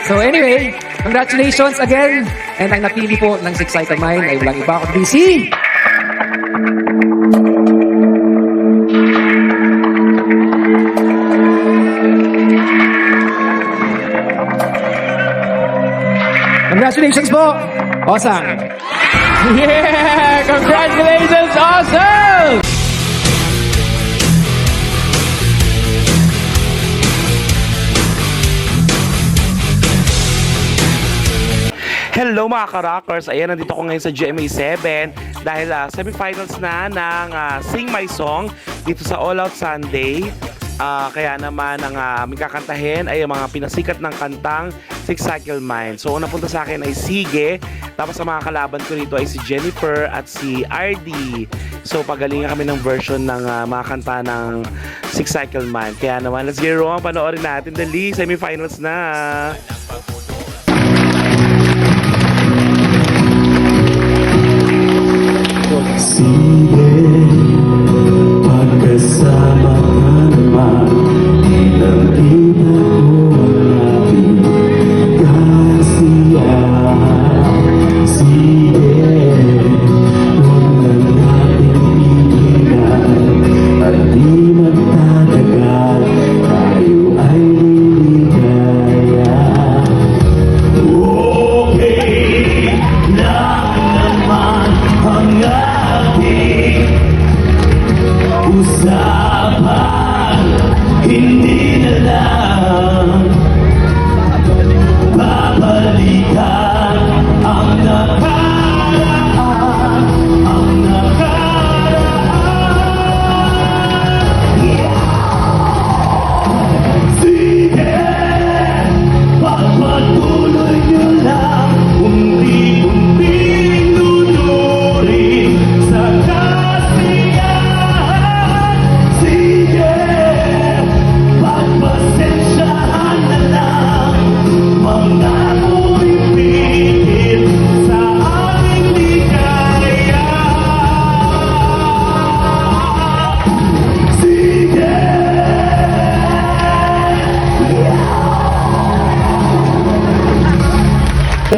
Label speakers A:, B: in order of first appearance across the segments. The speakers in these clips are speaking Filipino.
A: So anyway, congratulations again. And ang napili po ng Six Cycle Mind ay walang iba kundi si... Congratulations po! Awesome!
B: Yeah! Congratulations! Awesome!
C: Hello mga ka-rockers! Ayan, nandito ko ngayon sa GMA7 dahil semifinals na ng Sing My Song dito sa All Out Sunday. Kaya naman ang aming kakantahin ay ang mga pinasikat ng kantang Six Cycle Mind. So, unang punta sa akin ay Sige. Tapos ang mga kalaban ko rito ay si Jennifer at si RD. So, pagalingan kami ng version ng mga kanta ng Six Cycle Mind. Kaya naman, let's get on. Panoorin natin. Dali, semifinals na.
D: Sige, pagkasama ka naman, ilang-ilang mo ang ating kasiyahan. Sige, huwag na natin pigilan, at di magtatagal, tayo ay liligaya. Okay lang naman ang usapan, hindi na lang babalikan ang nakaraan, ang nakaraan. Sige, pagpatuloy nyo lang, unti-unting nunurin sa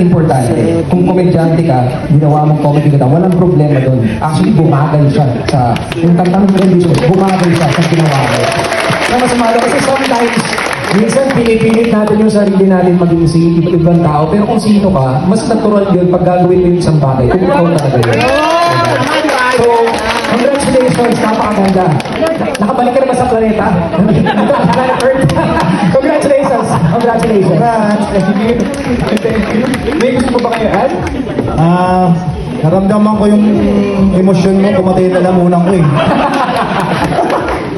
A: Importante. Kung komedyante ka, ginawa mong comedy ka, walang problema doon. Actually, bumagay siya sa... Yung kantang rendition, bumagay siya sa ginawa mo. Kaya mas malo kasi sometimes, minsan pinipilit natin yung sarili natin maging si ibang tao. Pero kung sino ka, mas natural yun pag gagawin mo yung isang bagay. Kung ikaw talaga yun. So, congratulations, napakaganda. Nakabalik ka naman sa planeta. Planet Earth. Congratulations. Congratulations.
E: Thank you. May gusto mo ba kayo, Ad? Naramdaman ko yung emosyon mo, kumatay na lang unang ko eh.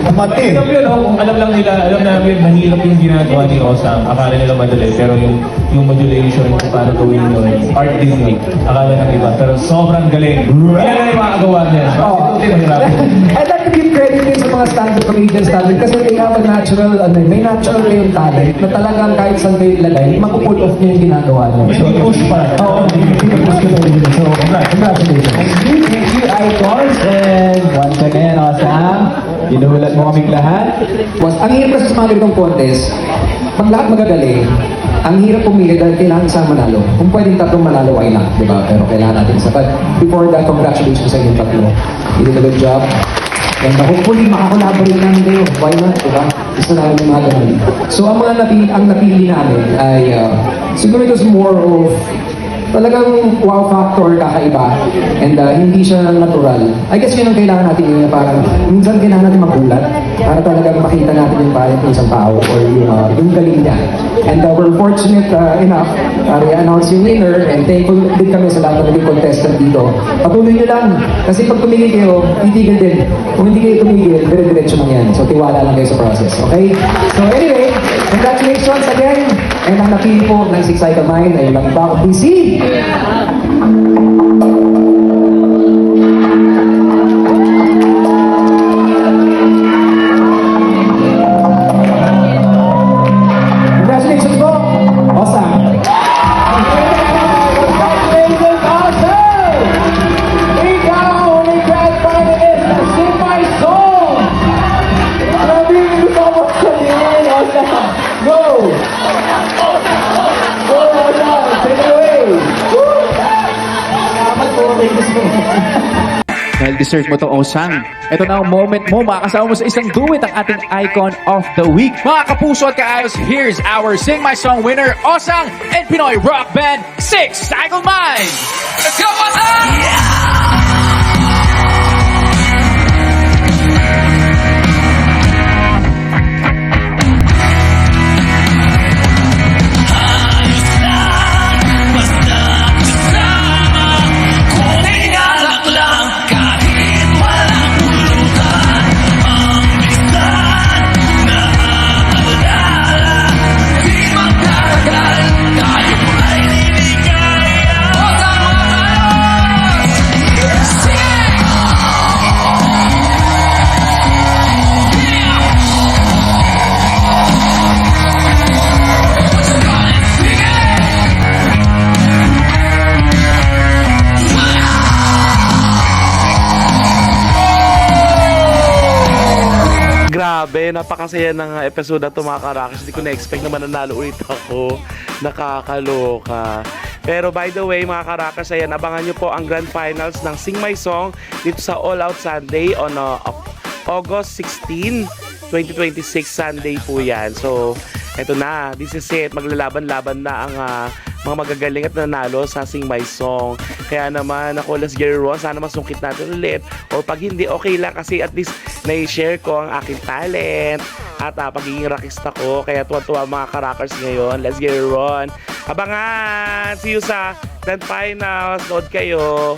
E: Kumatay.
B: Alam lang nila, alam namin, mahirap yung ginagawa ni Osang. Akala nila madali, pero yung modulation, kung paano gawin yun, art Disney. Akala ng iba, pero sobrang galing. Hindi na yung makagawa niya.
A: I'd like to give credit din sa mga stand-up comedians natin kasi they have a natural, may natural kayong talent na talagang kahit saan kayo ilagay, mapupull off niyo yung ginagawa niyo.
E: May push pa.
A: Oo, push ko na yun. So, congratulations.
F: Thank you, Icons. And once again, Osam, ginulat mo kaming lahat.
A: Ang hirap kasi sa mga ganitong contest, pag lahat magagaling, ang hirap pumili dahil kailangan isa manalo. Kung pwedeng tatlong manalo ay lang, di ba? Pero kailangan natin isa. But before that, congratulations sa inyong tatlo. You did a good job. And hopefully, makakolaborate namin kayo. Why not, di ba? Gusto namin yung mga ganun. So, ang napili namin ay siguro it was more of talagang wow factor, kakaiba, and hindi siya natural. I guess yun ang kailangan natin yun, na parang minsan kailangan natin magulat para talagang makita natin yung talent ng isang tao or yung galing niya. And we're fortunate enough i-announce yung winner, and thankful din kami sa lahat ng naging contestant dito. Patuloy nyo lang, kasi pag tumigil kayo, titigil din. Kung hindi kayo tumigil, dire-diretso lang yan. So tiwala lang kayo sa process, okay? So anyway, congratulations again! And ang napili po ng Six Cycle Mind ay walang iba kundi si... Congratulations po! Awesome!
B: Congratulations, Osang! Ikaw ang grand finalist ng Sing My Song! Grabe, gusto ko magsabihin, Osang! Go!
F: Dahil deserve mo to, Osang. Ito na ang moment mo, makakasama mo sa isang duet ang ating Icon of the Week. Mga kapuso at kaayos, here's our Sing My Song winner, Osang and Pinoy Rock Band, 6 Cycle Mind! Let's go, Osang!
C: Grabe, napakasaya ng episode na ito mga Karakas. Hindi ko na-expect na mananalo ulit ako. Nakakaloka. Pero by the way mga Karakas, ayan, abangan nyo po ang grand finals ng Sing My Song dito sa All Out Sunday on August 16, 2026 Sunday po yan. So, eto na, this is it. Maglalaban-laban na ang mga magagaling at nanalo sa Sing My Song. Kaya naman ako, let's get it on. Sana masungkit natin ulit. O pag hindi, okay lang kasi at least na-share ko ang aking talent at pagiging rockista ko. Kaya tuwa-tuwa mga Karakers ngayon. Let's get it on. Abangan! See you sa grand finals. Nood kayo.